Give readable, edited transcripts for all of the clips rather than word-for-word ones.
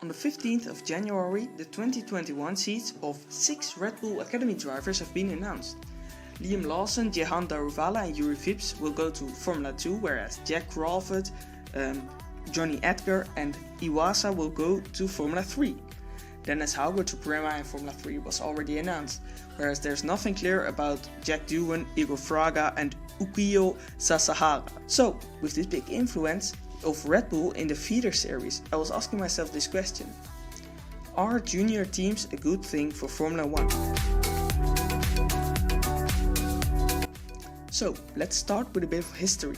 On the 15th of January, the 2021 seats of 6 Red Bull Academy drivers have been announced. Liam Lawson, Jehan Daruvala and Yuri Vips will go to Formula 2, whereas Jack Crawford, Johnny Edgar and Iwasa will go to Formula 3. Dennis Hauger to Prema in Formula 3 was already announced, whereas there's nothing clear about Jack Doohan, Igor Fraga and Ukiyo Sasahara. So, with this big influence of Red Bull in the feeder series, I was asking myself this question: are junior teams a good thing for Formula 1? So, let's start with a bit of history.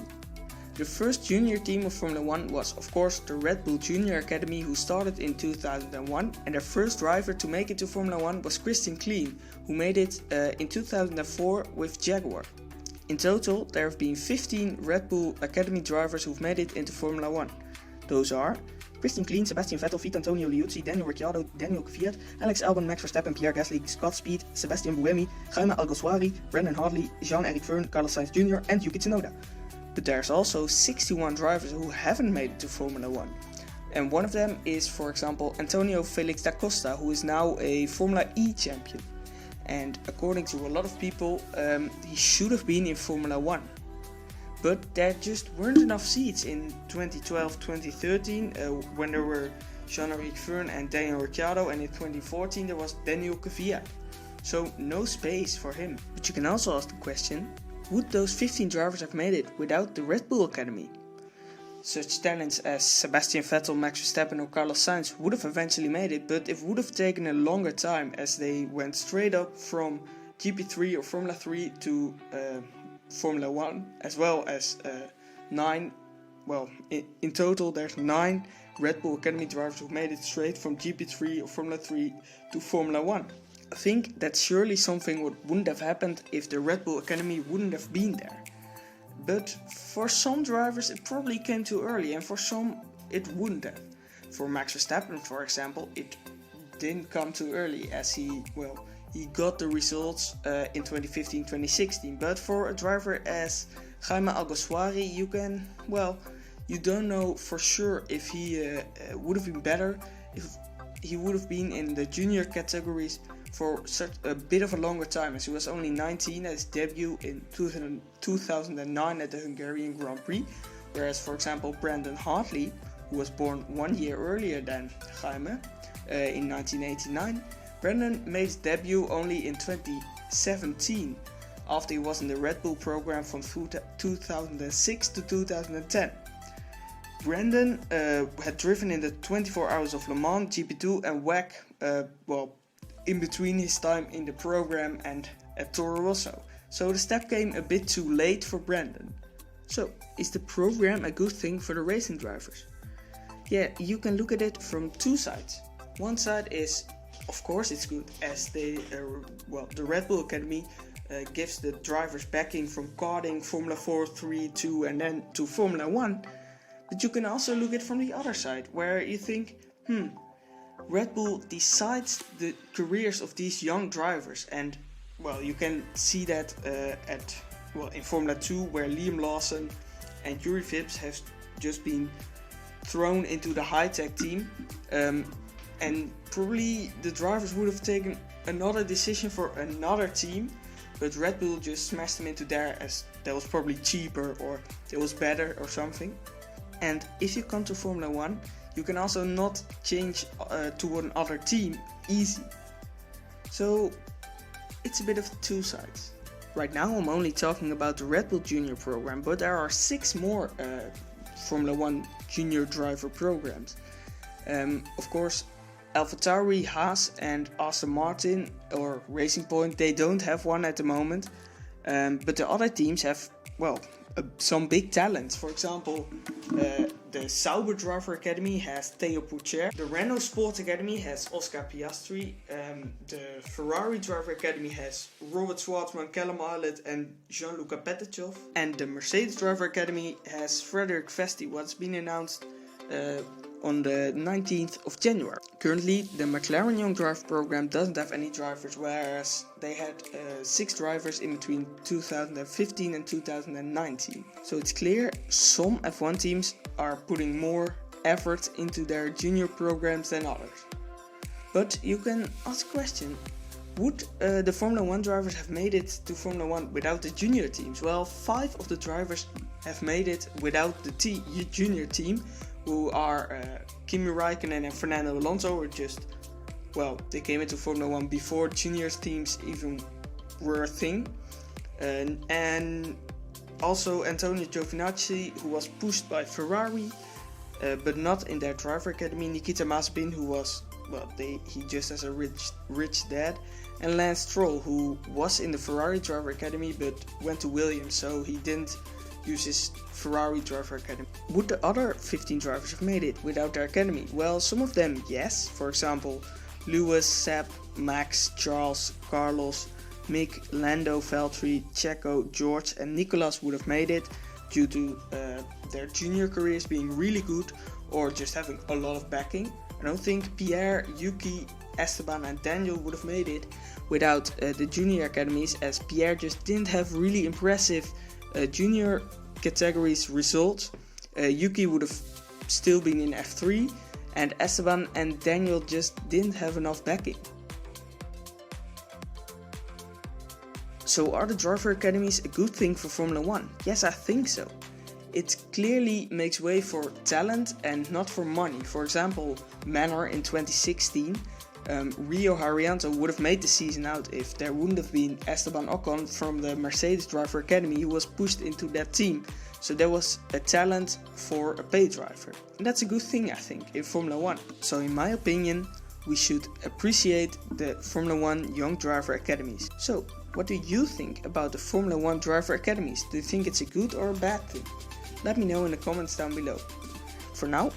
The first junior team of Formula 1 was of course the Red Bull Junior Academy, who started in 2001, and their first driver to make it to Formula 1 was Christian Klein, who made it in 2004 with Jaguar. In total, there have been 15 Red Bull Academy drivers who've made it into Formula 1. Those are Christian Klein, Sebastian Vettel, Antonio Liuzzi, Daniel Ricciardo, Daniel Kvyat, Alex Albon, Max Verstappen, Pierre Gasly, Scott Speed, Sebastian Buemi, Jaime Alguersuari, Brendan Hartley, Jean-Eric Vergne, Carlos Sainz Jr. and Yuki Tsunoda. But there's also 61 drivers who haven't made it to Formula 1. And one of them is, for example, Antonio Felix da Costa, who is now a Formula E champion. And according to a lot of people, he should have been in Formula 1. But there just weren't enough seats in 2012-2013 when there were Jean-Eric Vergne and Daniel Ricciardo, and in 2014 there was Daniel Kvyat. So no space for him. But you can also ask the question, would those 15 drivers have made it without the Red Bull Academy? Such talents as Sebastian Vettel, Max Verstappen or Carlos Sainz would have eventually made it, but it would have taken a longer time, as they went straight up from GP3 or Formula 3 to Formula 1, as well as in total there's 9 Red Bull Academy drivers who made it straight from GP3 or Formula 3 to Formula 1. I think that surely something wouldn't have happened if the Red Bull Academy wouldn't have been there. But for some drivers it probably came too early, and for some it wouldn't have. For Max Verstappen, for example, it didn't come too early, as he got the results in 2015-2016. But for a driver as Jaime Alguersuari, you don't know for sure if he would have been better if he would have been in the junior categories for such a bit of a longer time, as he was only 19 at his debut in 2009 at the Hungarian Grand Prix, whereas for example Brendan Hartley, who was born 1 year earlier than Jaime in 1989, Brendan made his debut only in 2017, after he was in the Red Bull program from 2006 to 2010. Brendan had driven in the 24 Hours of Le Mans, GP2 and WEC, in between his time in the program and at Toro Rosso. So the step came a bit too late for Brendan. So, is the program a good thing for the racing drivers? Yeah, you can look at it from two sides. One side is, of course it's good, as the Red Bull Academy gives the drivers backing from karting, Formula 4, 3, 2 and then to Formula 1. But you can also look at it from the other side, where you think, Red Bull decides the careers of these young drivers, and you can see that in Formula 2, where Liam Lawson and Yuri Vips have just been thrown into the high-tech team, and probably the drivers would have taken another decision for another team, but Red Bull just smashed them into there, as that was probably cheaper or it was better or something. And if you come to Formula 1, you can also not change to another team easy. So it's a bit of two sides. Right now I'm only talking about the Red Bull Junior program, but there are 6 more Formula 1 junior driver programs. Of course, AlphaTauri, Haas and Aston Martin or Racing Point, they don't have one at the moment. But the other teams have, some big talents. For example, the SouthBear Driver Academy has Theo Pourchaire. The Renault Sport Academy has Oscar Piastri. The Ferrari Driver Academy has Robert Schwartzman, Callum Ilott and Gianluca Petrov. And the Mercedes Driver Academy has Frederick Vesti, what's been announced on the 19th of January. Currently, the McLaren Young Driver program doesn't have any drivers, whereas they had 6 drivers in between 2015 and 2019. So it's clear some F1 teams are putting more effort into their junior programs than others. But you can ask a question, would the Formula 1 drivers have made it to Formula 1 without the junior teams? Well, 5 of the drivers have made it without the junior team, who are Kimi Räikkönen and Fernando Alonso, were just, well, they came into Formula 1 before juniors teams even were a thing. And also Antonio Giovinazzi, who was pushed by Ferrari, but not in their driver academy. Nikita Mazepin, who was, well, he just has a rich dad. And Lance Stroll, who was in the Ferrari driver academy but went to Williams, so he didn't use his Ferrari driver academy. Would the other 15 drivers have made it without their academy? Well, some of them yes. For example, Lewis, Seb, Max, Charles, Carlos, Mick, Lando, Valtteri, Checo, George and Nicolas would have made it due to their junior careers being really good or just having a lot of backing. I don't think Pierre, Yuki, Esteban and Daniel would have made it without the junior academies, as Pierre just didn't have really impressive junior categories results. Yuki would have still been in F3 and Esteban and Daniel just didn't have enough backing. So are the driver academies a good thing for Formula 1? Yes, I think so. It clearly makes way for talent and not for money. For example, Manor in 2016, Rio Haryanto would have made the season out if there wouldn't have been Esteban Ocon from the Mercedes driver academy who was pushed into that team. So there was a talent for a paid driver. And that's a good thing, I think, in Formula 1. So in my opinion, we should appreciate the Formula 1 young driver academies. So what do you think about the Formula 1 driver academies? Do you think it's a good or a bad thing? Let me know in the comments down below. For now,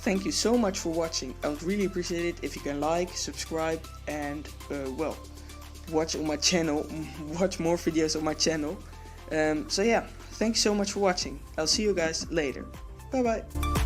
thank you so much for watching. I would really appreciate it if you can like, subscribe and well, watch on my channel, watch more videos on my channel. So yeah, thanks so much for watching. I'll see you guys later. Bye bye.